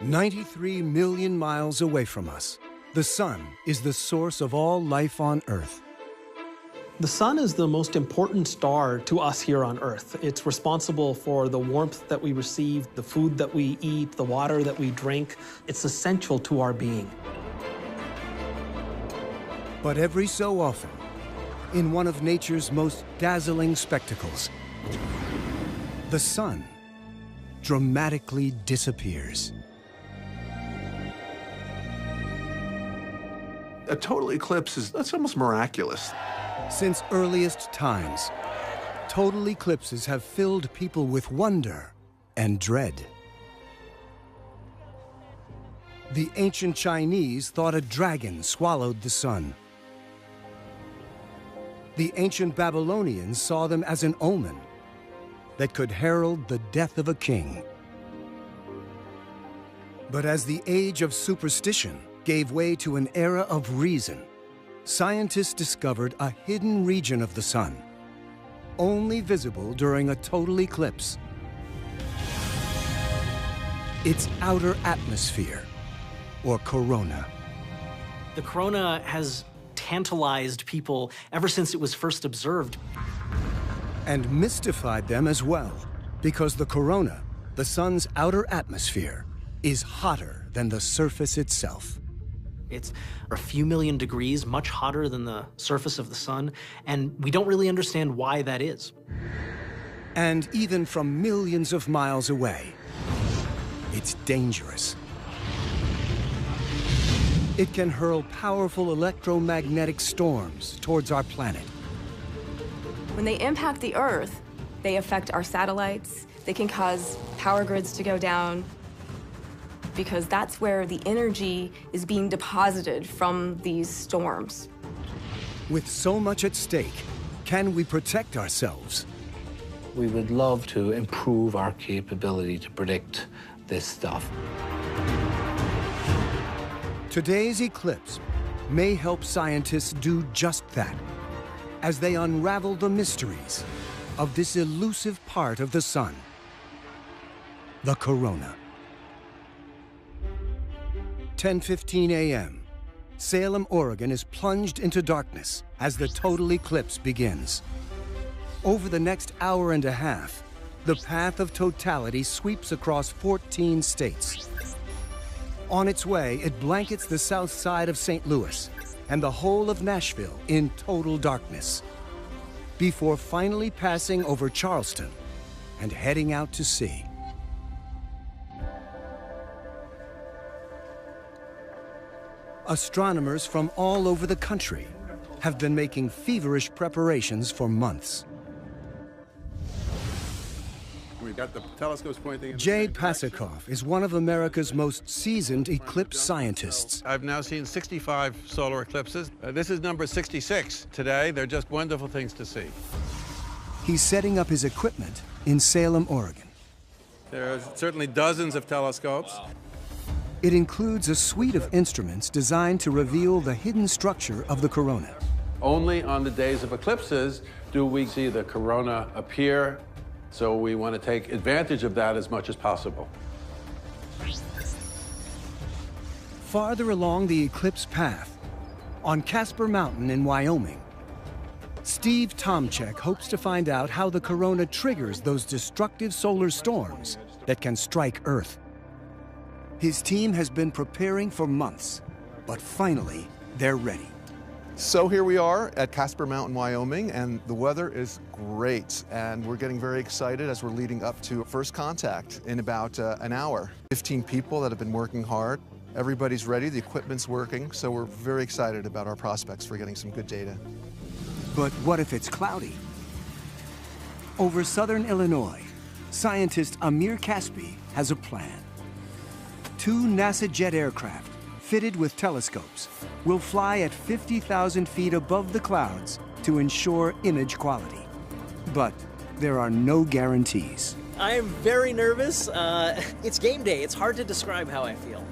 93 million miles away from us, the sun is the source of all life on Earth. The sun is the most important star to us here on Earth. It's responsible for the warmth that we receive, the food that we eat, the water that we drink. It's essential to our being. But every so often, in one of nature's most dazzling spectacles, the sun dramatically disappears. A total eclipse that's almost miraculous. Since earliest times, total eclipses have filled people with wonder and dread. The ancient Chinese thought a dragon swallowed the sun. The ancient Babylonians saw them as an omen that could herald the death of a king. But as the age of superstition gave way to an era of reason, scientists discovered a hidden region of the sun, only visible during a total eclipse. Its outer atmosphere, or corona. The corona has tantalized people ever since it was first observed. And mystified them as well, because the corona, the sun's outer atmosphere, is hotter than the surface itself. It's a few million degrees, much hotter than the surface of the sun, and we don't really understand why that is. And even from millions of miles away, it's dangerous. It can hurl powerful electromagnetic storms towards our planet. When they impact the Earth, they affect our satellites. They can cause power grids to go down, because that's where the energy is being deposited from these storms. With so much at stake, can we protect ourselves? We would love to improve our capability to predict this stuff. Today's eclipse may help scientists do just that, as they unravel the mysteries of this elusive part of the sun, the corona. 10:15 a.m., Salem, Oregon is plunged into darkness as the total eclipse begins. Over the next hour and a half, the path of totality sweeps across 14 states. On its way, it blankets the south side of St. Louis and the whole of Nashville in total darkness, before finally passing over Charleston and heading out to sea. Astronomers from all over the country have been making feverish preparations for months. We've got the telescopes pointing. Jade Pasakoff is one of America's most seasoned eclipse scientists. I've now seen 65 solar eclipses. This is number 66 today. They're just wonderful things to see. He's setting up his equipment in Salem, Oregon. There are certainly dozens of telescopes. It includes a suite of instruments designed to reveal the hidden structure of the corona. Only on the days of eclipses do we see the corona appear, so we want to take advantage of that as much as possible. Farther along the eclipse path, on Casper Mountain in Wyoming, Steve Tomczyk hopes to find out how the corona triggers those destructive solar storms that can strike Earth. His team has been preparing for months, but finally, they're ready. So here we are at Casper Mountain, Wyoming, and the weather is great, and we're getting very excited as we're leading up to first contact in about an hour. 15 people that have been working hard. Everybody's ready, the equipment's working, so we're very excited about our prospects for getting some good data. But what if it's cloudy? Over southern Illinois, scientist Amir Caspi has a plan. 2 NASA jet aircraft, fitted with telescopes, will fly at 50,000 feet above the clouds to ensure image quality. But there are no guarantees. I am very nervous. It's game day. It's hard to describe how I feel.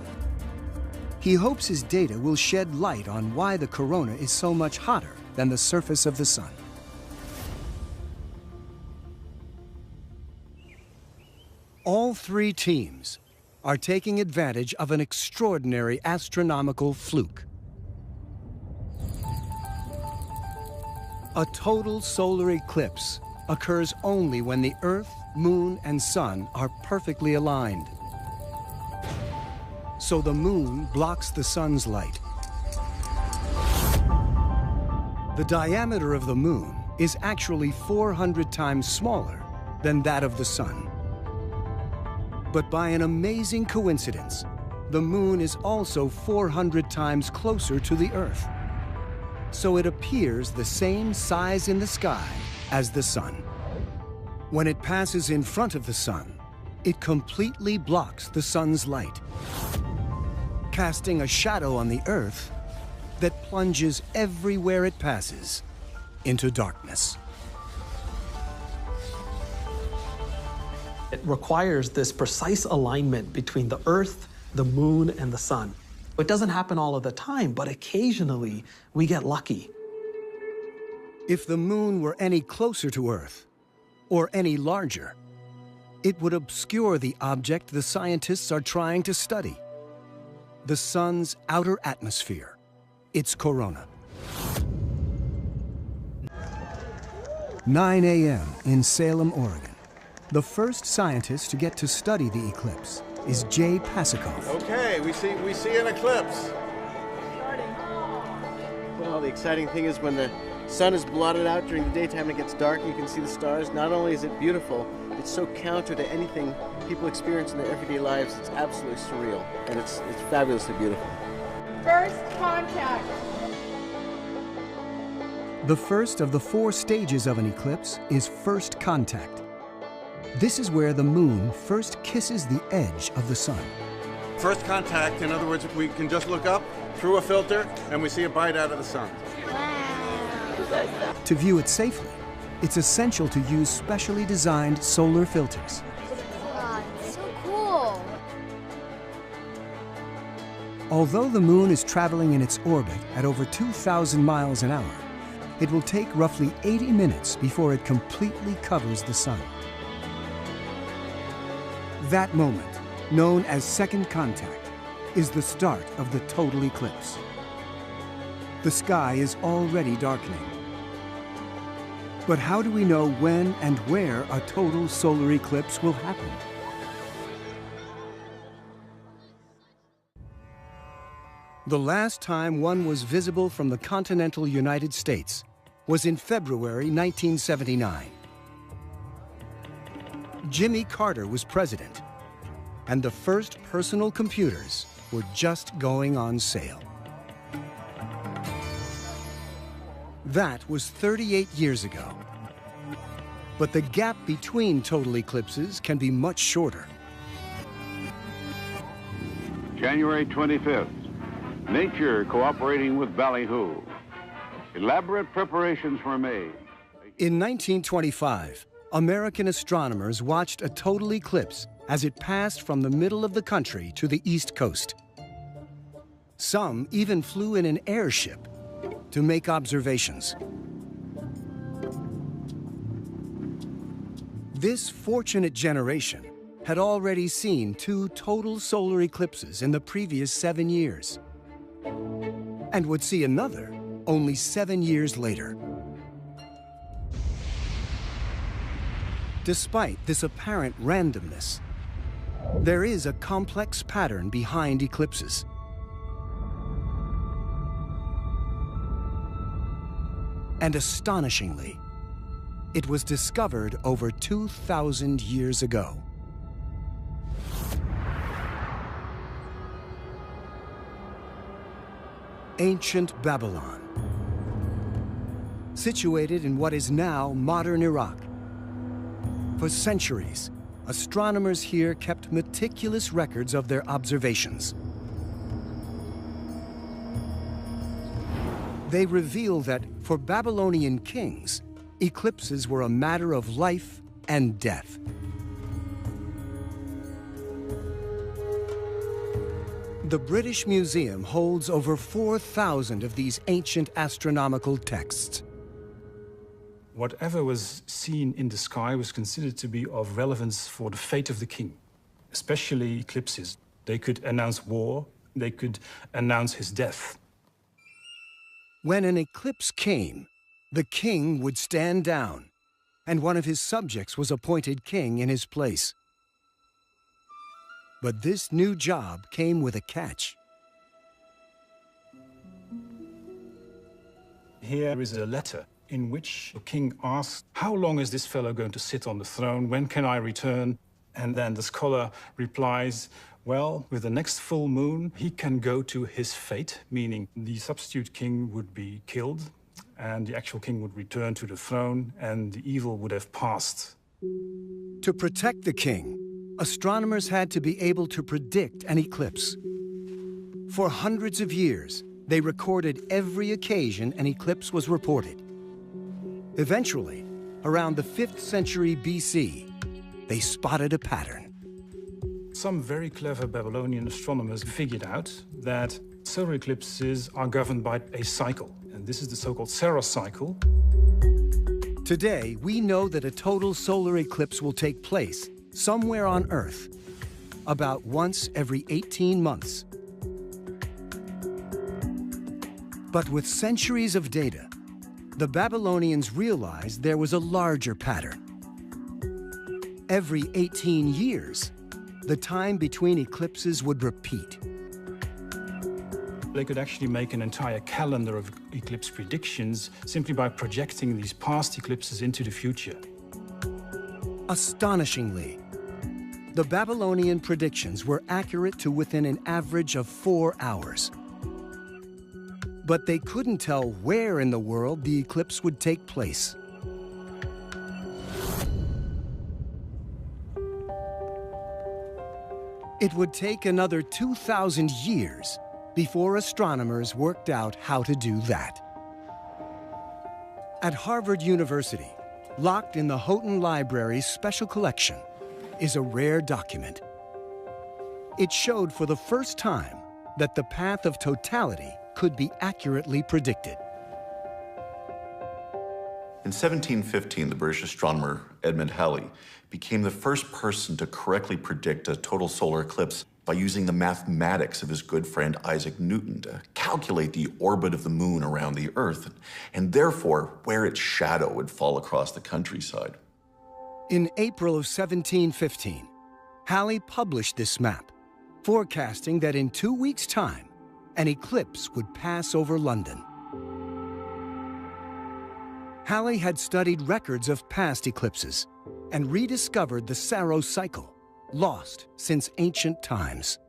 He hopes his data will shed light on why the corona is so much hotter than the surface of the sun. All 3 teams, are taking advantage of an extraordinary astronomical fluke. A total solar eclipse occurs only when the Earth, Moon, and Sun are perfectly aligned. So the Moon blocks the Sun's light. The diameter of the Moon is actually 400 times smaller than that of the Sun. But by an amazing coincidence, the Moon is also 400 times closer to the Earth. So it appears the same size in the sky as the Sun. When it passes in front of the Sun, it completely blocks the Sun's light, casting a shadow on the Earth that plunges everywhere it passes into darkness. It requires this precise alignment between the Earth, the Moon, and the Sun. It doesn't happen all of the time, but occasionally we get lucky. If the Moon were any closer to Earth, or any larger, it would obscure the object the scientists are trying to study: the Sun's outer atmosphere, its corona. 9 a.m. in Salem, Oregon. The first scientist to get to study the eclipse is Jay Pasikoff. Okay, we see an eclipse. Well, the exciting thing is when the sun is blotted out during the daytime and it gets dark and you can see the stars. Not only is it beautiful, it's so counter to anything people experience in their everyday lives. It's absolutely surreal, and it's fabulously beautiful. First contact. The first of the 4 stages of an eclipse is first contact. This is where the Moon first kisses the edge of the Sun. First contact, in other words, we can just look up through a filter and we see a bite out of the sun. To view it safely, it's essential to use specially designed solar filters. Wow, so cool. Although the Moon is traveling in its orbit at over 2,000 miles an hour, it will take roughly 80 minutes before it completely covers the Sun. That moment, known as second contact, is the start of the total eclipse. The sky is already darkening. But how do we know when and where a total solar eclipse will happen? The last time one was visible from the continental United States was in February 1979. Jimmy Carter was president, and the first personal computers were just going on sale. That was 38 years ago. But the gap between total eclipses can be much shorter. January 25th, nature cooperating with Ballyhoo. Elaborate preparations were made. In 1925, American astronomers watched a total eclipse as it passed from the middle of the country to the East Coast. Some even flew in an airship to make observations. This fortunate generation had already seen 2 total solar eclipses in the previous 7 years, and would see another only 7 years later. Despite this apparent randomness, there is a complex pattern behind eclipses. And astonishingly, it was discovered over 2,000 years ago. Ancient Babylon, situated in what is now modern Iraq. For centuries, astronomers here kept meticulous records of their observations. They reveal that for Babylonian kings, eclipses were a matter of life and death. The British Museum holds over 4,000 of these ancient astronomical texts. Whatever was seen in the sky was considered to be of relevance for the fate of the king. especially eclipses. They could announce war, they could announce his death. When an eclipse came, the king would stand down, and one of his subjects was appointed king in his place. But this new job came with a catch. Here is a letter in which the king asks, how long is this fellow going to sit on the throne? When can I return? And then the scholar replies, well, with the next full moon, he can go to his fate, meaning the substitute king would be killed, and the actual king would return to the throne, and the evil would have passed. To protect the king, astronomers had to be able to predict an eclipse. For hundreds of years, they recorded every occasion an eclipse was reported. Eventually, around the 5th century BC, they spotted a pattern. Some very clever Babylonian astronomers figured out that solar eclipses are governed by a cycle, and this is the so-called Saros cycle. Today, we know that a total solar eclipse will take place somewhere on Earth, about once every 18 months. But with centuries of data, the Babylonians realized there was a larger pattern. Every 18 years, the time between eclipses would repeat. They could actually make an entire calendar of eclipse predictions simply by projecting these past eclipses into the future. Astonishingly, the Babylonian predictions were accurate to within an average of 4 hours. But they couldn't tell where in the world the eclipse would take place. It would take another 2,000 years before astronomers worked out how to do that. At Harvard University, locked in the Houghton Library's special collection, is a rare document. It showed for the first time that the path of totality could be accurately predicted. In 1715, the British astronomer Edmund Halley became the first person to correctly predict a total solar eclipse by using the mathematics of his good friend Isaac Newton to calculate the orbit of the moon around the Earth, and therefore where its shadow would fall across the countryside. In April of 1715, Halley published this map, forecasting that in 2 weeks' time, an eclipse would pass over London. Halley had studied records of past eclipses and rediscovered the Saros cycle, lost since ancient times.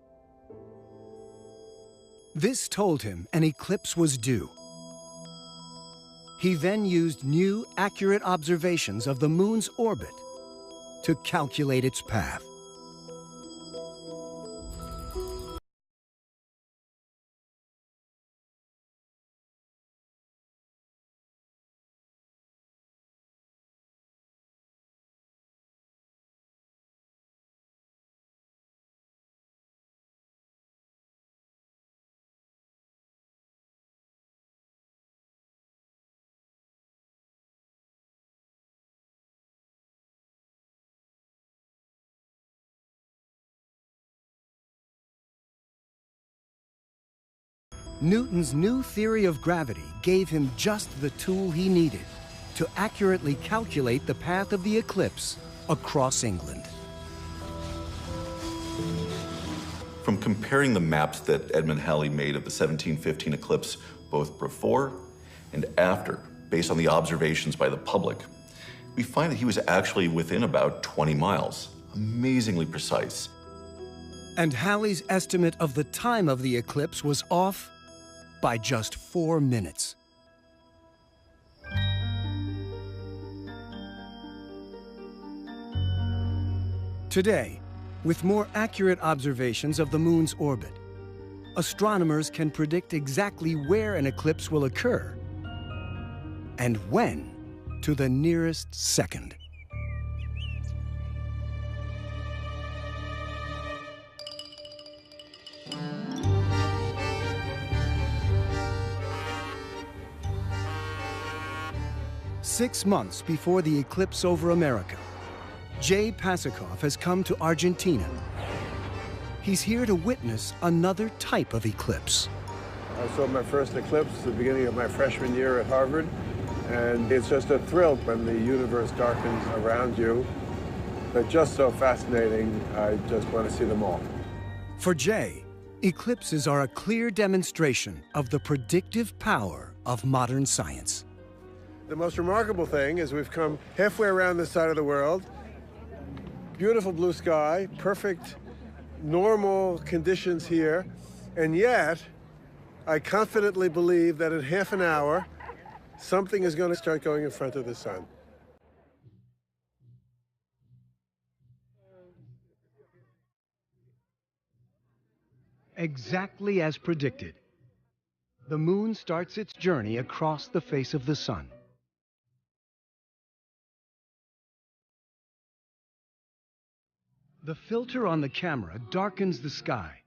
This told him an eclipse was due. He then used new, accurate observations of the moon's orbit to calculate its path. Newton's new theory of gravity gave him just the tool he needed to accurately calculate the path of the eclipse across England. From comparing the maps that Edmund Halley made of the 1715 eclipse both before and after, based on the observations by the public, we find that he was actually within about 20 miles, amazingly precise. And Halley's estimate of the time of the eclipse was off by just 4 minutes. Today, with more accurate observations of the moon's orbit, astronomers can predict exactly where an eclipse will occur and when to the nearest second. Six months before the eclipse over America, Jay Pasakoff has come to Argentina He's here to witness another type of eclipse. I saw my first eclipse at the beginning of my freshman year at Harvard, and it's just a thrill when the universe darkens around you. They're just so fascinating, I just want to see them all. For Jay, eclipses are a clear demonstration of the predictive power of modern science. The most remarkable thing is we've come halfway around this side of the world. Beautiful blue sky, perfect, normal conditions here, and yet I confidently believe that in half an hour, something is going to start going in front of the sun. Exactly as predicted, the moon starts its journey across the face of the sun. The filter on the camera darkens the sky,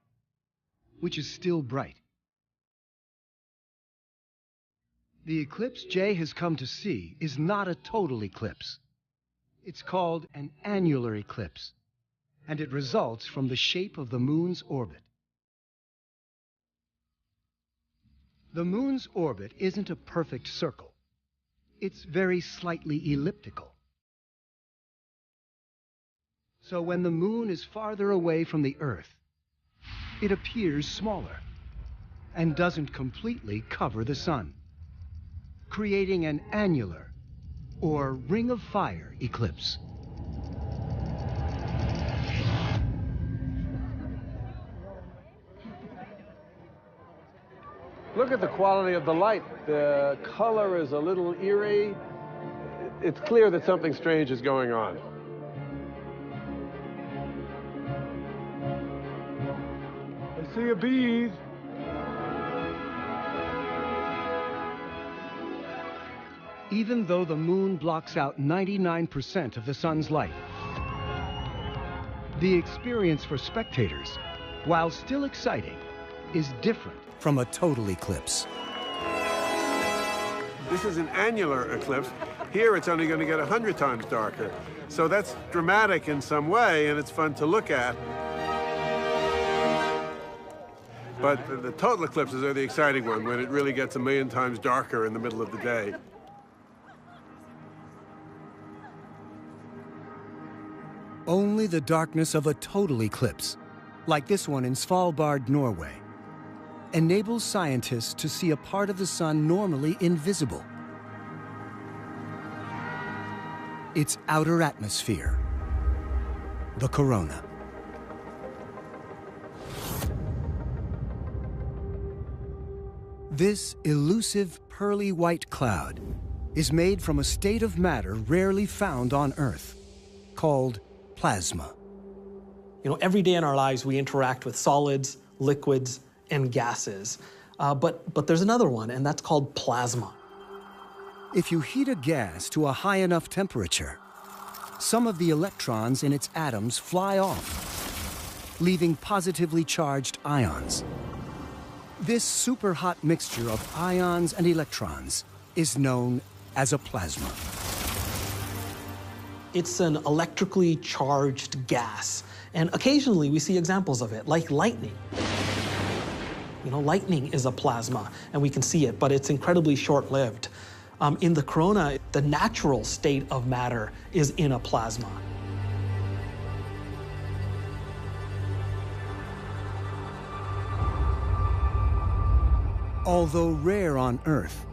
which is still bright. The eclipse Jay has come to see is not a total eclipse. It's called an annular eclipse, and it results from the shape of the moon's orbit. The moon's orbit isn't a perfect circle. It's very slightly elliptical. So when the moon is farther away from the Earth, it appears smaller and doesn't completely cover the sun, creating an annular or ring of fire eclipse. Look at the quality of the light. The color is a little eerie. It's clear that something strange is going on. I see a bee. Even though the moon blocks out 99% of the sun's light, the experience for spectators, while still exciting, is different from a total eclipse. This is an annular eclipse. Here it's only going to get 100 times darker. So that's dramatic in some way, and it's fun to look at. But the total eclipses are the exciting one, when it really gets 1,000,000 times darker in the middle of the day. Only the darkness of a total eclipse, like this one in Svalbard, Norway, enables scientists to see a part of the sun normally invisible. Its outer atmosphere, the corona. This elusive pearly white cloud is made from a state of matter rarely found on Earth, called plasma. You know, every day in our lives we interact with solids, liquids, and gases. But there's another one, and that's called plasma. If you heat a gas to a high enough temperature, some of the electrons in its atoms fly off, leaving positively charged ions. This superhot mixture of ions and electrons is known as a plasma. It's an electrically charged gas, and occasionally we see examples of it, like lightning. You know, lightning is a plasma, and we can see it, but it's incredibly short-lived. In the corona, the natural state of matter is in a plasma. Although rare on Earth,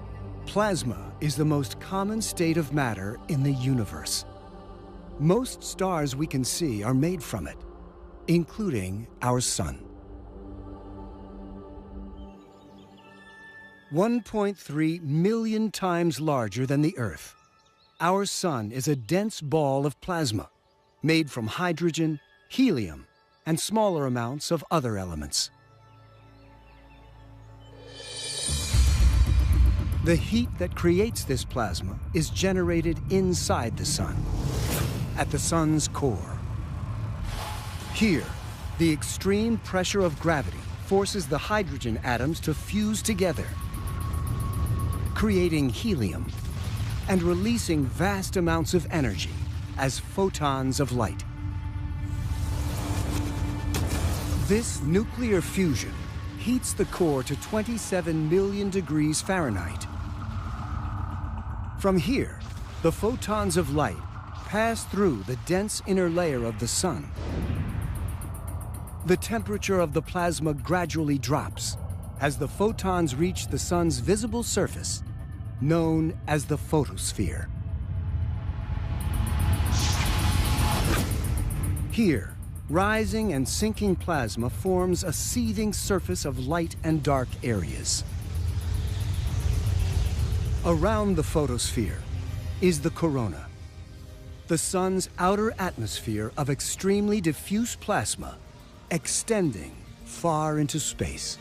plasma is the most common state of matter in the universe. Most stars we can see are made from it, including our sun. 1.3 million times larger than the Earth, our sun is a dense ball of plasma made from hydrogen, helium, and smaller amounts of other elements. The heat that creates this plasma is generated inside the sun, at the sun's core. Here, the extreme pressure of gravity forces the hydrogen atoms to fuse together, creating helium and releasing vast amounts of energy as photons of light. This nuclear fusion heats the core to 27 million degrees Fahrenheit. From here, the photons of light pass through the dense inner layer of the sun. The temperature of the plasma gradually drops as the photons reach the sun's visible surface, known as the photosphere. Here, rising and sinking plasma forms a seething surface of light and dark areas. Around the photosphere is the corona, the sun's outer atmosphere of extremely diffuse plasma extending far into space.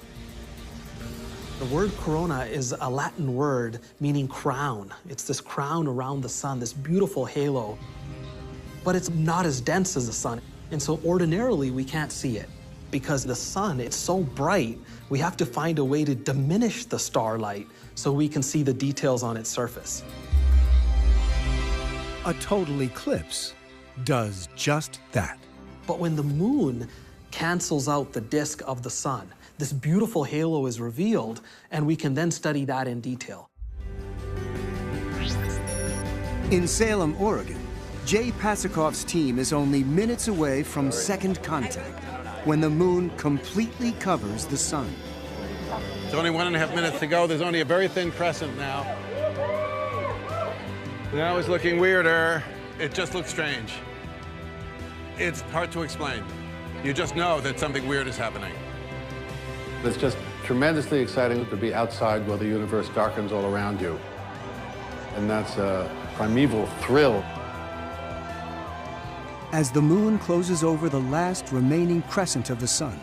The word corona is a Latin word meaning crown. It's this crown around the sun, this beautiful halo. But it's not as dense as the sun, and so ordinarily we can't see it. Because the sun, it's so bright, we have to find a way to diminish the starlight so we can see the details on its surface. A total eclipse does just that. But when the moon cancels out the disk of the sun, this beautiful halo is revealed, and we can then study that in detail. In Salem, Oregon, Jay Pasakov's team is only minutes away from second contact, when the moon completely covers the sun. It's only 1.5 minutes to go. There's only a very thin crescent now. Now it's looking weirder. It just looks strange. It's hard to explain. You just know that something weird is happening. It's just tremendously exciting to be outside while the universe darkens all around you. And that's a primeval thrill. As the moon closes over the last remaining crescent of the sun,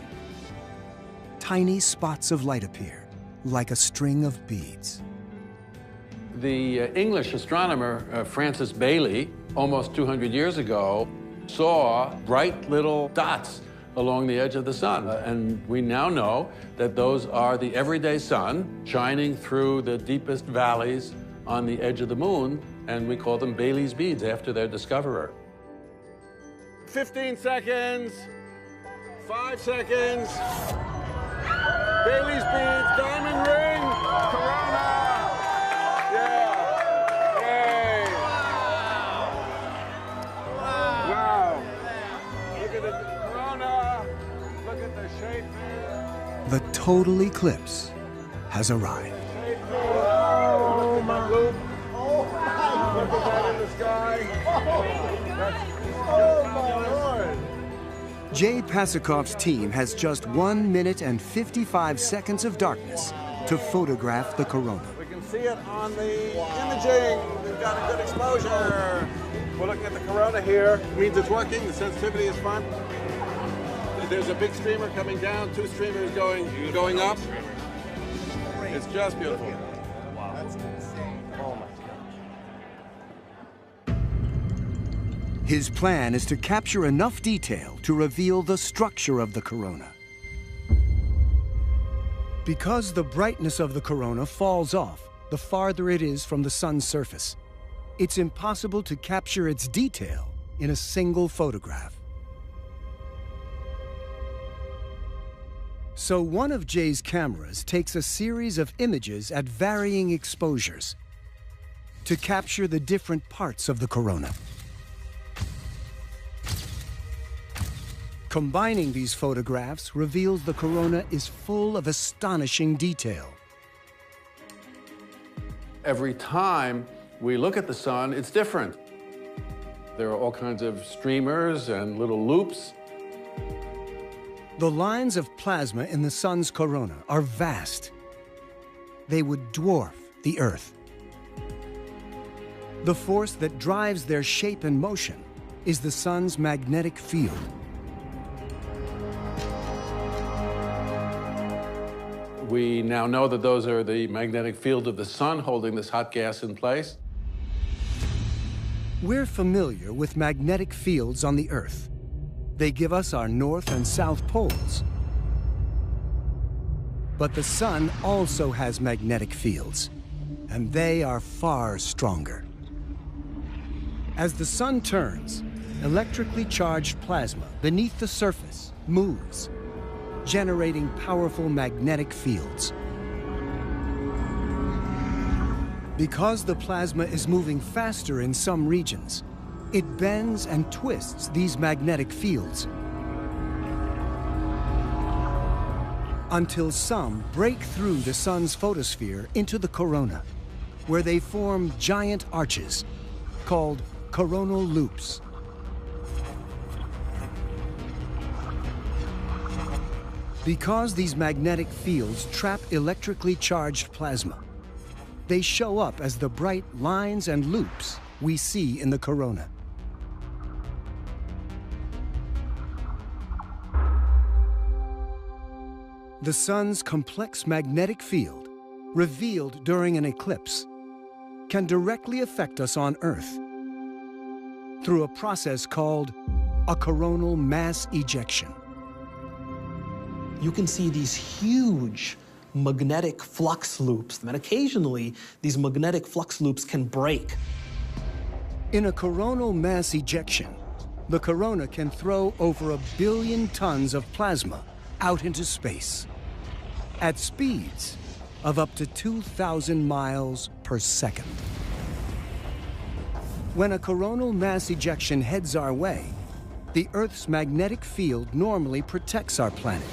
tiny spots of light appear, like a string of beads. The English astronomer Francis Baily, almost 200 years ago, saw bright little dots along the edge of the sun. And we now know that those are the everyday sun shining through the deepest valleys on the edge of the moon, and we call them Baily's beads after their discoverer. 15 seconds, 5 seconds. Baily's beads, diamond ring, corona. Yeah, yay. Wow. Look at the corona, look at the shape there. The total eclipse has arrived. Oh, my loop. Look at that in the sky. Oh, my Lord. Jay Pasakov's team has just 1 minute and 55 seconds of darkness to photograph the corona. We can see it on the imaging. We've got a good exposure. We're looking at the corona here. It means it's working. The sensitivity is fine. There's a big streamer coming down, 2 streamers going up. It's just beautiful. Wow. That's insane. Oh, my God. His plan is to capture enough detail to reveal the structure of the corona. Because the brightness of the corona falls off the farther it is from the sun's surface, it's impossible to capture its detail in a single photograph. So one of Jay's cameras takes a series of images at varying exposures to capture the different parts of the corona. Combining these photographs reveals the corona is full of astonishing detail. Every time we look at the sun, it's different. There are all kinds of streamers and little loops. The lines of plasma in the sun's corona are vast. They would dwarf the Earth. The force that drives their shape and motion is the sun's magnetic field. We now know that those are the magnetic field of the sun holding this hot gas in place. We're familiar with magnetic fields on the Earth. They give us our north and south poles. But the sun also has magnetic fields, and they are far stronger. As the sun turns, electrically charged plasma beneath the surface moves, generating powerful magnetic fields. Because the plasma is moving faster in some regions, it bends and twists these magnetic fields until some break through the sun's photosphere into the corona, where they form giant arches called coronal loops. Because these magnetic fields trap electrically charged plasma, they show up as the bright lines and loops we see in the corona. The sun's complex magnetic field, revealed during an eclipse, can directly affect us on Earth through a process called a coronal mass ejection. You can see these huge magnetic flux loops, and occasionally these magnetic flux loops can break. In a coronal mass ejection, the corona can throw over 1 billion tons of plasma out into space at speeds of up to 2,000 miles per second. When a coronal mass ejection heads our way, the Earth's magnetic field normally protects our planet.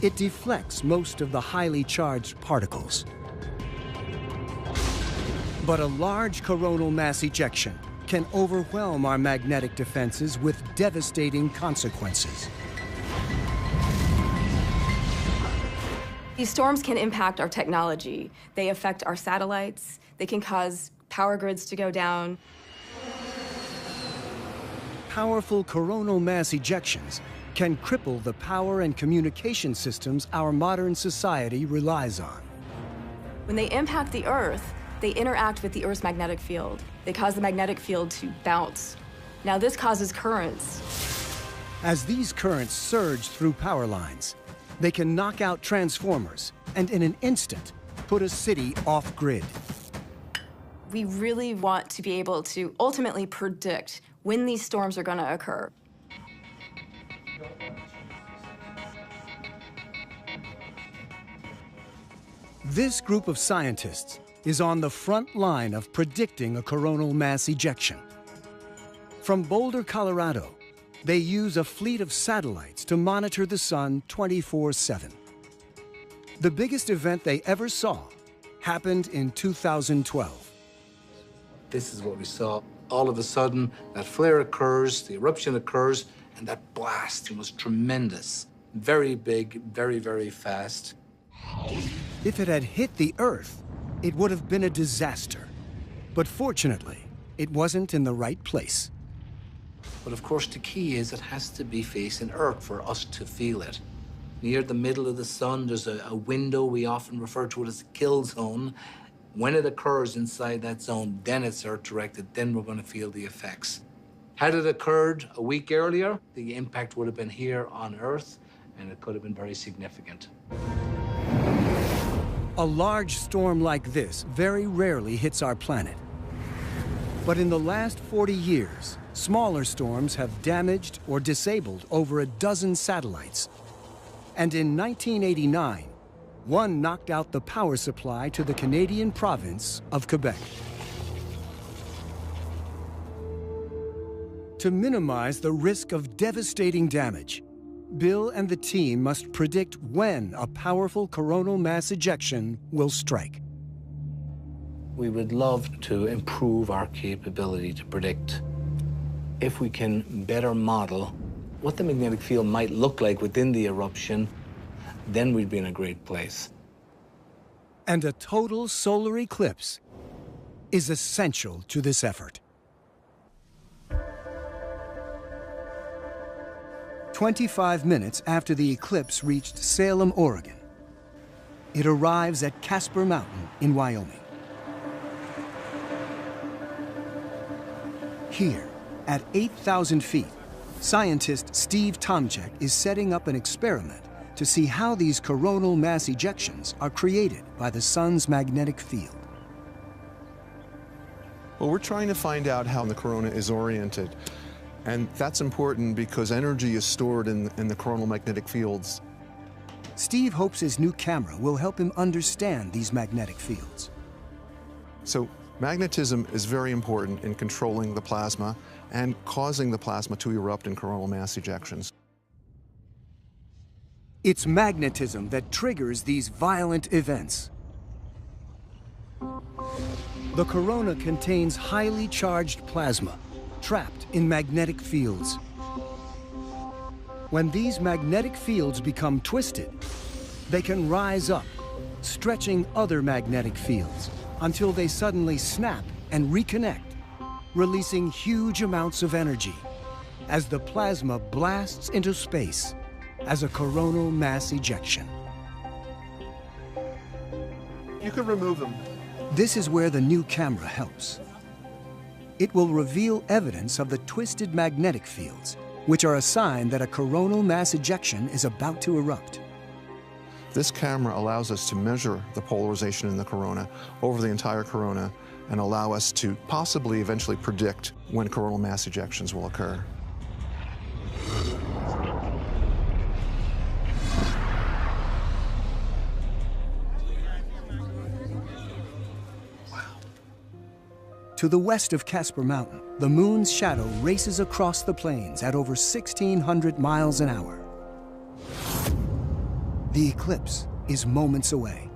It deflects most of the highly charged particles. But a large coronal mass ejection can overwhelm our magnetic defenses with devastating consequences. These storms can impact our technology. They affect our satellites. They can cause power grids to go down. Powerful coronal mass ejections can cripple the power and communication systems our modern society relies on. When they impact the Earth, they interact with the Earth's magnetic field. They cause the magnetic field to bounce. Now, this causes currents. As these currents surge through power lines, they can knock out transformers and in an instant put a city off-grid. We really want to be able to ultimately predict when these storms are going to occur. This group of scientists is on the front line of predicting a coronal mass ejection. From Boulder, Colorado, they use a fleet of satellites to monitor the sun 24/7. The biggest event they ever saw happened in 2012. This is what we saw. All of a sudden, that flare occurs, the eruption occurs, and that blast was tremendous. Very big, very, very fast. If it had hit the Earth, it would have been a disaster. But fortunately, it wasn't in the right place. But of course, the key is it has to be facing Earth for us to feel it. Near the middle of the sun, there's a window. We often refer to it as a kill zone. When it occurs inside that zone, then it's Earth-directed. Then we're going to feel the effects. Had it occurred a week earlier, the impact would have been here on Earth, and it could have been very significant. A large storm like this very rarely hits our planet. But in the last 40 years, smaller storms have damaged or disabled over a dozen satellites. And in 1989, one knocked out the power supply to the Canadian province of Quebec. To minimize the risk of devastating damage, Bill and the team must predict when a powerful coronal mass ejection will strike. We would love to improve our capability to predict. If we can better model what the magnetic field might look like within the eruption, then we'd be in a great place. And a total solar eclipse is essential to this effort. 25 minutes after the eclipse reached Salem, Oregon, it arrives at Casper Mountain in Wyoming. Here, at 8,000 feet, scientist Steve Tomczyk is setting up an experiment to see how these coronal mass ejections are created by the sun's magnetic field. Well, we're trying to find out how the corona is oriented. And that's important because energy is stored in the coronal magnetic fields. Steve hopes his new camera will help him understand these magnetic fields. So magnetism is very important in controlling the plasma and causing the plasma to erupt in coronal mass ejections. It's magnetism that triggers these violent events. The corona contains highly charged plasma, trapped in magnetic fields. When these magnetic fields become twisted, they can rise up, stretching other magnetic fields until they suddenly snap and reconnect, releasing huge amounts of energy as the plasma blasts into space as a coronal mass ejection. You can remove them. This is where the new camera helps. It will reveal evidence of the twisted magnetic fields, which are a sign that a coronal mass ejection is about to erupt. This camera allows us to measure the polarization in the corona over the entire corona and allow us to possibly eventually predict when coronal mass ejections will occur. To the west of Casper Mountain, the moon's shadow races across the plains at over 1,600 miles an hour. The eclipse is moments away.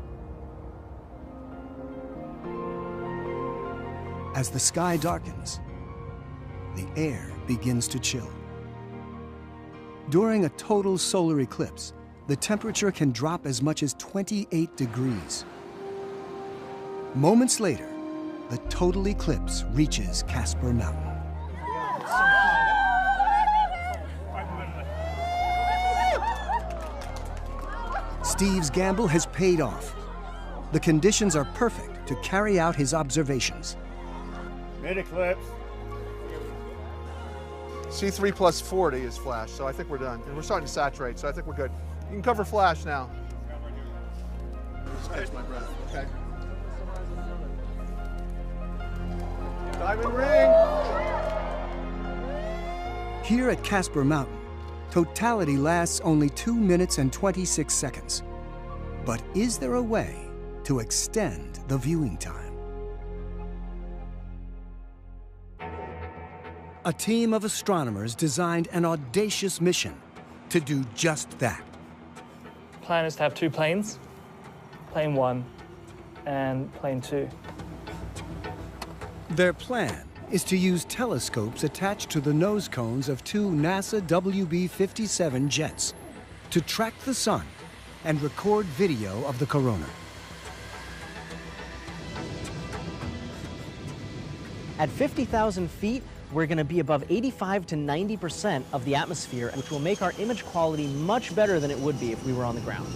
As the sky darkens, the air begins to chill. During a total solar eclipse, the temperature can drop as much as 28 degrees. Moments later, the total eclipse reaches Casper Mountain. Steve's gamble has paid off. The conditions are perfect to carry out his observations. Mid-eclipse. C3 plus 40 is flash, so I think we're done. And we're starting to saturate, so I think we're good. You can cover flash now. Just catch my breath, okay? Diamond ring! Here at Casper Mountain, totality lasts only 2 minutes and 26 seconds. But is there a way to extend the viewing time? A team of astronomers designed an audacious mission to do just that. The plan is to have 2 planes, plane 1 and plane 2. Their plan is to use telescopes attached to the nose cones of 2 NASA WB-57 jets to track the sun and record video of the corona. At 50,000 feet, we're going to be above 85 to 90% of the atmosphere, which will make our image quality much better than it would be if we were on the ground.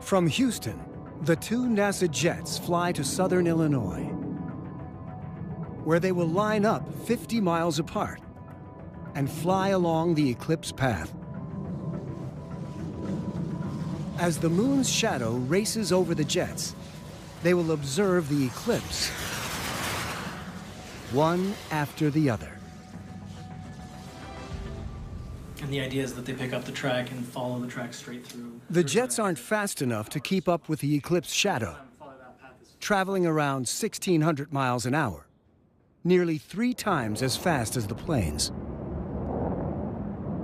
From Houston, the 2 NASA jets fly to southern Illinois, where they will line up 50 miles apart and fly along the eclipse path. As the moon's shadow races over the jets, they will observe the eclipse one after the other. And the idea is that they pick up the track and follow the track straight through. The jets aren't fast enough to keep up with the eclipse shadow, traveling around 1,600 miles an hour, nearly 3 times as fast as the planes.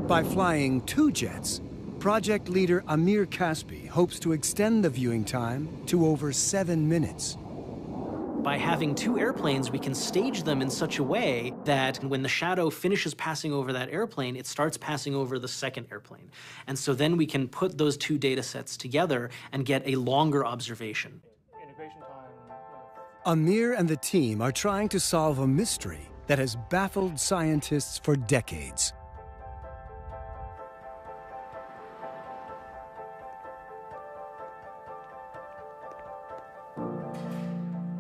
By flying 2 jets, project leader Amir Kaspi hopes to extend the viewing time to over 7 minutes. By having 2 airplanes, we can stage them in such a way that when the shadow finishes passing over that airplane, it starts passing over the second airplane. And so then we can put those 2 data sets together and get a longer observation. Amir and the team are trying to solve a mystery that has baffled scientists for decades.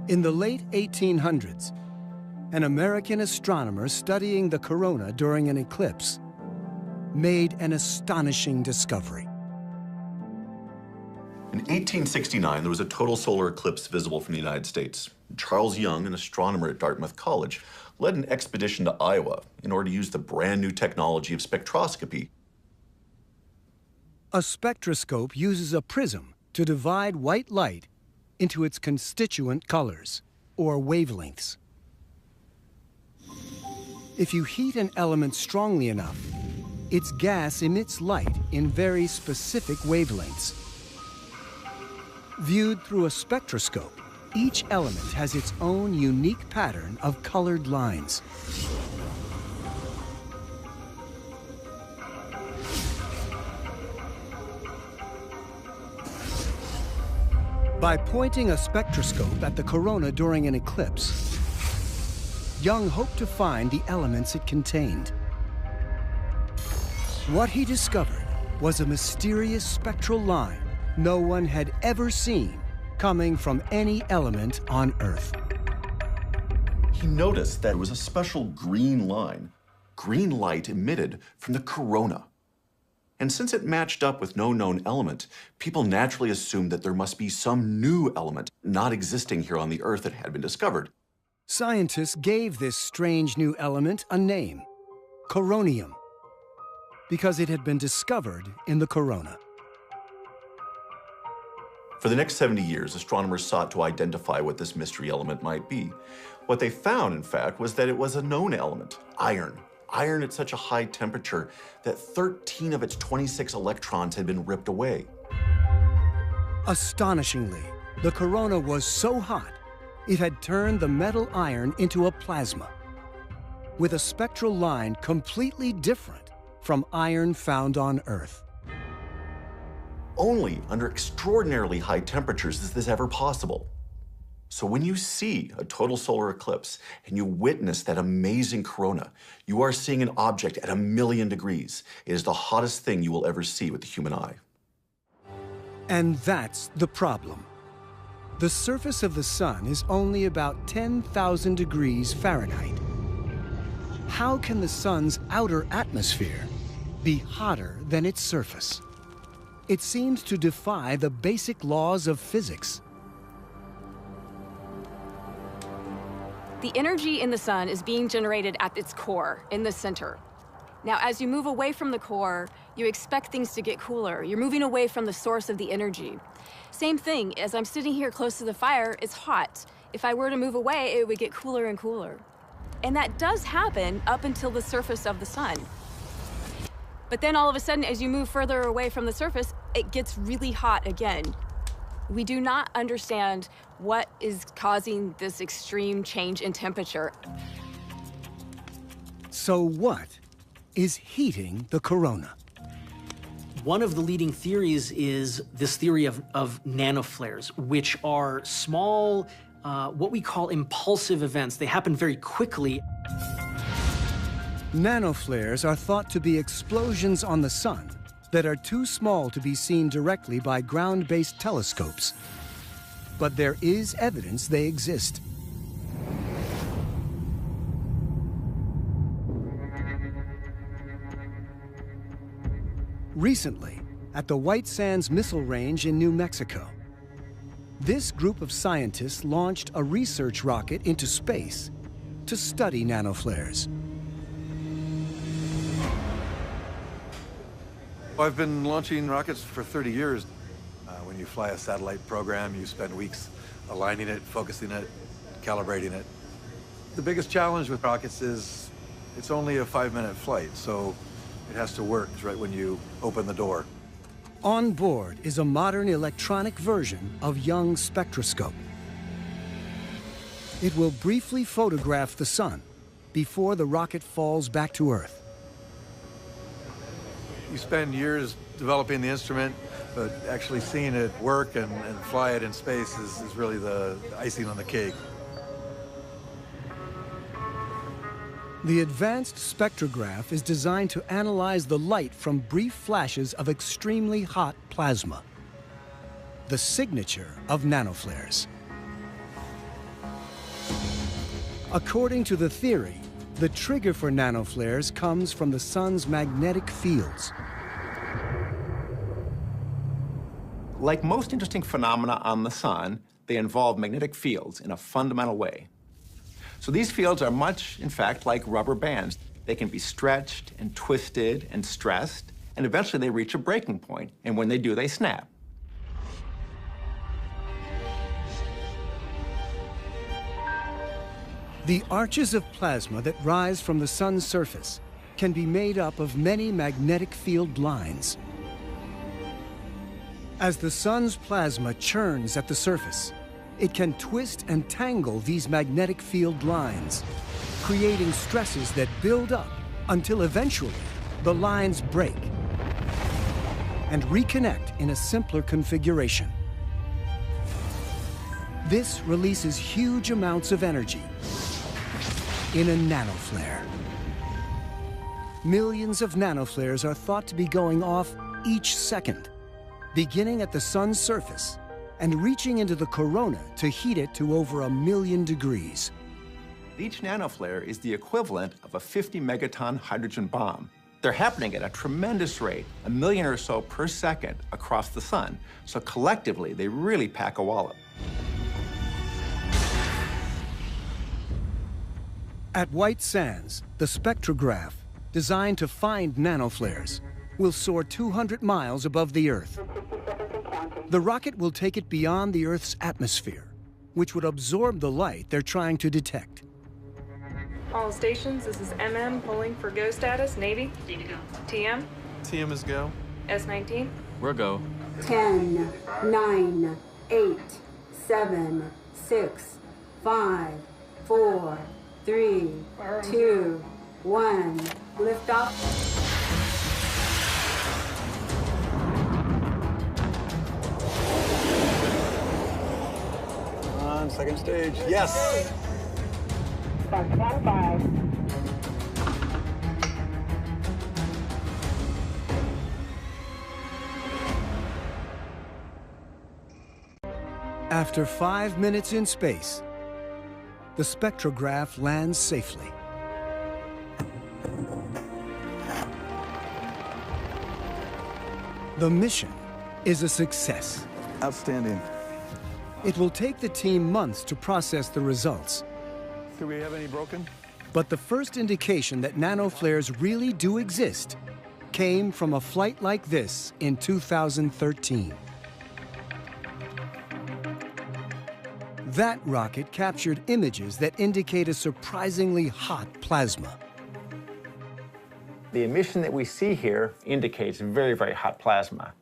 In the late 1800s, an American astronomer studying the corona during an eclipse made an astonishing discovery. In 1869, there was a total solar eclipse visible from the United States. Charles Young, an astronomer at Dartmouth College, led an expedition to Iowa in order to use the brand new technology of spectroscopy. A spectroscope uses a prism to divide white light into its constituent colors, or wavelengths. If you heat an element strongly enough, its gas emits light in very specific wavelengths. Viewed through a spectroscope, each element has its own unique pattern of colored lines. By pointing a spectroscope at the corona during an eclipse, Young hoped to find the elements it contained. What he discovered was a mysterious spectral line no one had ever seen coming from any element on Earth. He noticed that there was a special green line, green light emitted from the corona. And since it matched up with no known element, people naturally assumed that there must be some new element not existing here on the Earth that had been discovered. Scientists gave this strange new element a name, coronium, because it had been discovered in the corona. For the next 70 years, astronomers sought to identify what this mystery element might be. What they found, in fact, was that it was a known element, iron. Iron at such a high temperature that 13 of its 26 electrons had been ripped away. Astonishingly, the corona was so hot, it had turned the metal iron into a plasma, with a spectral line completely different from iron found on Earth. Only under extraordinarily high temperatures is this ever possible. So when you see a total solar eclipse and you witness that amazing corona, you are seeing an object at 1,000,000 degrees. It is the hottest thing you will ever see with the human eye. And that's the problem. The surface of the sun is only about 10,000 degrees Fahrenheit. How can the sun's outer atmosphere be hotter than its surface? It seems to defy the basic laws of physics. The energy in the sun is being generated at its core, in the center. Now, as you move away from the core, you expect things to get cooler. You're moving away from the source of the energy. Same thing, as I'm sitting here close to the fire, it's hot. If I were to move away, it would get cooler and cooler. And that does happen up until the surface of the sun. But then all of a sudden, as you move further away from the surface, it gets really hot again. We do not understand what is causing this extreme change in temperature. So what is heating the corona? One of the leading theories is this theory of nanoflares, which are small, what we call impulsive events. They happen very quickly. Nanoflares are thought to be explosions on the sun that are too small to be seen directly by ground-based telescopes. But there is evidence they exist. Recently, at the White Sands Missile Range in New Mexico, this group of scientists launched a research rocket into space to study nanoflares. I've been launching rockets for 30 years. When you fly a satellite program, you spend weeks aligning it, focusing it, calibrating it. The biggest challenge with rockets is it's only a 5-minute flight, so it has to work right when you open the door. On board is a modern electronic version of Young's spectroscope. It will briefly photograph the sun before the rocket falls back to Earth. You spend years developing the instrument, but actually seeing it work and fly it in space is really the icing on the cake. The advanced spectrograph is designed to analyze the light from brief flashes of extremely hot plasma, the signature of nanoflares. According to the theory, the trigger for nanoflares comes from the sun's magnetic fields. Like most interesting phenomena on the sun, they involve magnetic fields in a fundamental way. So these fields are much, in fact, like rubber bands. They can be stretched and twisted and stressed, and eventually they reach a breaking point, and when they do, they snap. The arches of plasma that rise from the sun's surface can be made up of many magnetic field lines. As the sun's plasma churns at the surface, it can twist and tangle these magnetic field lines, creating stresses that build up until eventually the lines break and reconnect in a simpler configuration. This releases huge amounts of energy in a nanoflare. Millions of nanoflares are thought to be going off each second, beginning at the sun's surface and reaching into the corona to heat it to over 1,000,000 degrees. Each nanoflare is the equivalent of a 50 megaton hydrogen bomb. They're happening at a tremendous rate, 1 million or so per second across the sun. So collectively, they really pack a wallop. At White Sands, the spectrograph, designed to find nanoflares, will soar 200 miles above the Earth. The rocket will take it beyond the Earth's atmosphere, which would absorb the light they're trying to detect. All stations, this is MM polling for go status. Navy? TM? TM is go. S19? We're go. 10, 9, 8, 7, 6, 5, 4, 3, 2, 1. Lift off. On second stage. Yes. 5. After 5 minutes in space, the spectrograph lands safely. The mission is a success. Outstanding. It will take the team months to process the results. Do we have any broken? But the first indication that nanoflares really do exist came from a flight like this in 2013. That rocket captured images that indicate a surprisingly hot plasma. The emission that we see here indicates very, very hot plasma.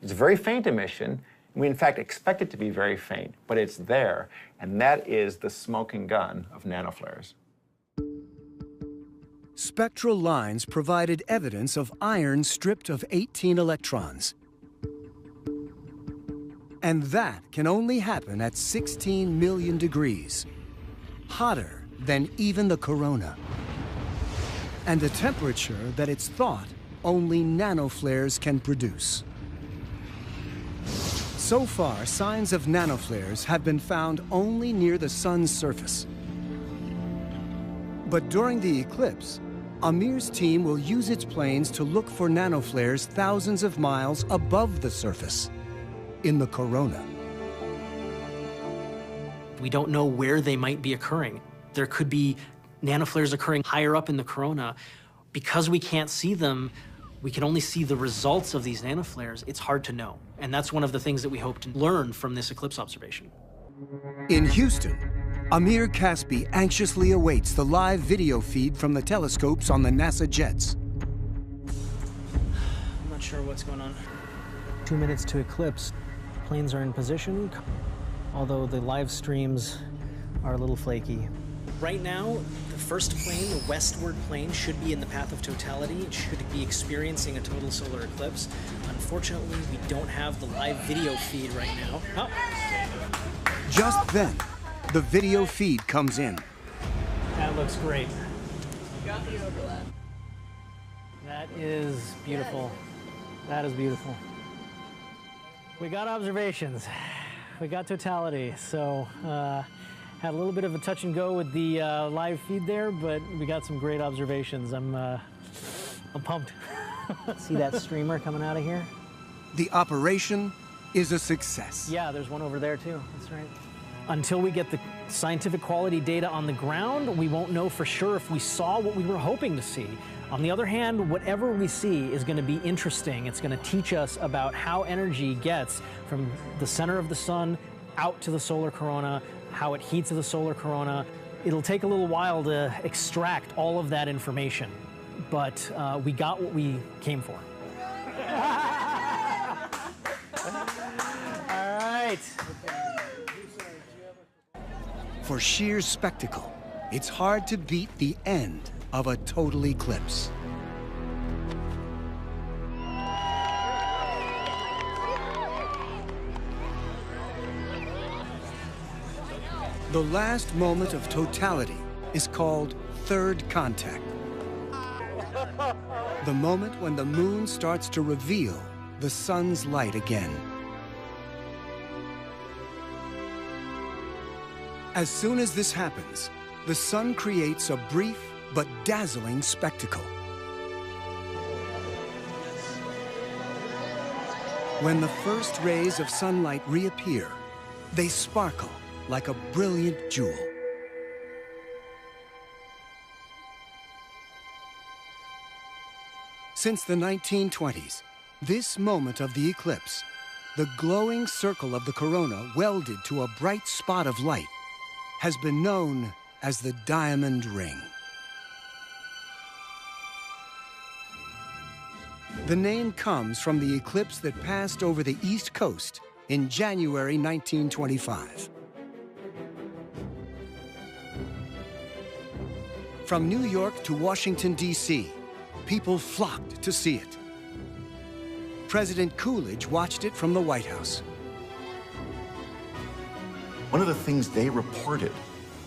It's a very faint emission. We, in fact, expect it to be very faint, but it's there, and that is the smoking gun of nanoflares. Spectral lines provided evidence of iron stripped of 18 electrons. And that can only happen at 16 million degrees, hotter than even the corona, and a temperature that it's thought only nanoflares can produce. So far, signs of nanoflares have been found only near the sun's surface. But during the eclipse, Amir's team will use its planes to look for nanoflares thousands of miles above the surface, in the corona. We don't know where they might be occurring. There could be nanoflares occurring higher up in the corona. Because we can't see them, we can only see the results of these nanoflares. It's hard to know. And that's one of the things that we hope to learn from this eclipse observation. In Houston, Amir Caspi anxiously awaits the live video feed from the telescopes on the NASA jets. I'm not sure what's going on. 2 minutes to eclipse. Planes are in position, although the live streams are a little flaky. Right now, the first plane, the westward plane, should be in the path of totality. It should be experiencing a total solar eclipse. Unfortunately, we don't have the live video feed right now. Oh. Just then, the video feed comes in. That looks great. Got the overlap. That is beautiful. That is beautiful. We got observations. We got totality. So, had a little bit of a touch and go with the live feed there, but we got some great observations. I'm pumped. See that streamer coming out of here? The operation is a success. Yeah, there's one over there too, that's right. Until we get the scientific quality data on the ground, we won't know for sure if we saw what we were hoping to see. On the other hand, whatever we see is going to be interesting. It's going to teach us about how energy gets from the center of the sun out to the solar corona, how it heats the solar corona. It'll take a little while to extract all of that information, but we got what we came for. All right. For sheer spectacle, it's hard to beat the end of a total eclipse. The last moment of totality is called third contact. The moment when the moon starts to reveal the sun's light again. As soon as this happens, the sun creates a brief but dazzling spectacle. When the first rays of sunlight reappear, they sparkle like a brilliant jewel. Since the 1920s, this moment of the eclipse, the glowing circle of the corona welded to a bright spot of light, has been known as the diamond ring. The name comes from the eclipse that passed over the East Coast in January 1925. From New York to Washington, D.C., people flocked to see it. President Coolidge watched it from the White House. One of the things they reported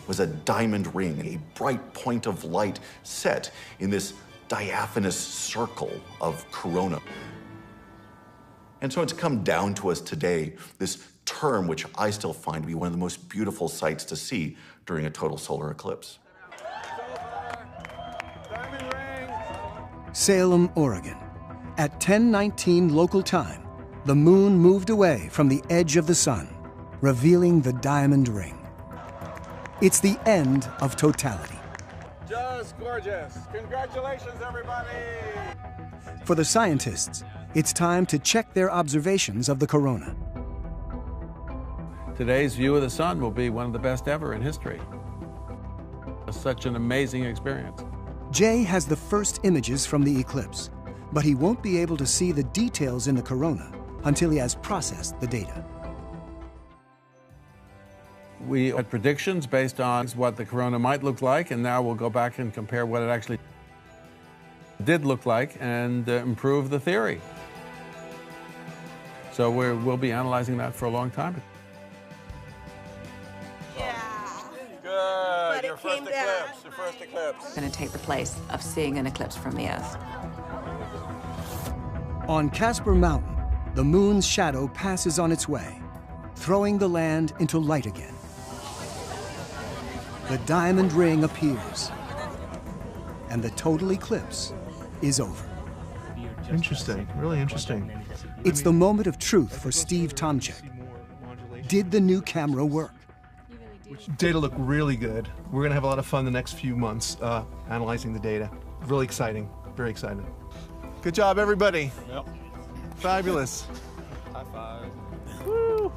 was a diamond ring, a bright point of light set in this diaphanous circle of corona. And so it's come down to us today, this term, which I still find to be one of the most beautiful sights to see during a total solar eclipse. Salem, Oregon. At 10:19 local time, the moon moved away from the edge of the sun, revealing the diamond ring. It's the end of totality. Just gorgeous. Congratulations, everybody. For the scientists, it's time to check their observations of the corona. Today's view of the sun will be one of the best ever in history. It's such an amazing experience. Jay has the first images from the eclipse, but he won't be able to see the details in the corona until he has processed the data. We had predictions based on what the corona might look like, and now we'll go back and compare what it actually did look like and improve the theory. So we'll be analyzing that for a long time. Good. Your first eclipse. Your first eclipse. It's going to take the place of seeing an eclipse from the Earth. On Casper Mountain, the moon's shadow passes on its way, throwing the land into light again. The diamond ring appears, and the total eclipse is over. Interesting, really interesting. It's the moment of truth for Steve Tomczyk. Did the new camera work? Data look really good. We're going to have a lot of fun the next few months analyzing the data. Really exciting, very excited. Good job, everybody. Yep. Fabulous. High five. Woo.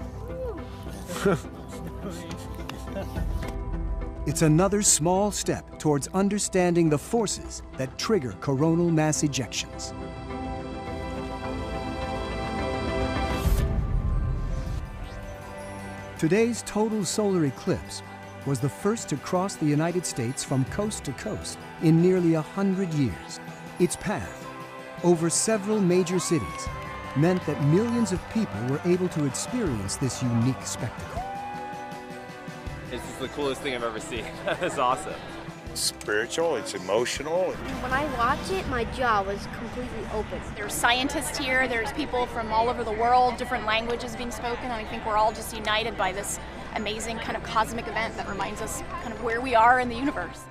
It's another small step towards understanding the forces that trigger coronal mass ejections. Today's total solar eclipse was the first to cross the United States from coast to coast in nearly 100 years. Its path, over several major cities, meant that millions of people were able to experience this unique spectacle. It's just the coolest thing I've ever seen. It's awesome. Spiritual, it's emotional. When I watched it, my jaw was completely open. There's scientists here, there's people from all over the world, different languages being spoken, and I think we're all just united by this amazing kind of cosmic event that reminds us kind of where we are in the universe.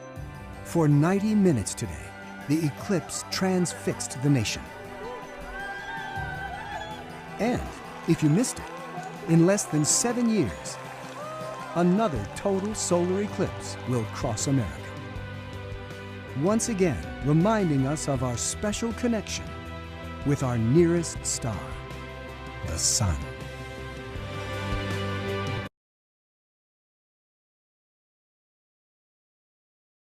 For 90 minutes today, the eclipse transfixed the nation. And If you missed it, in less than 7 years, another total solar eclipse will cross America. Once again, reminding us of our special connection with our nearest star, the sun.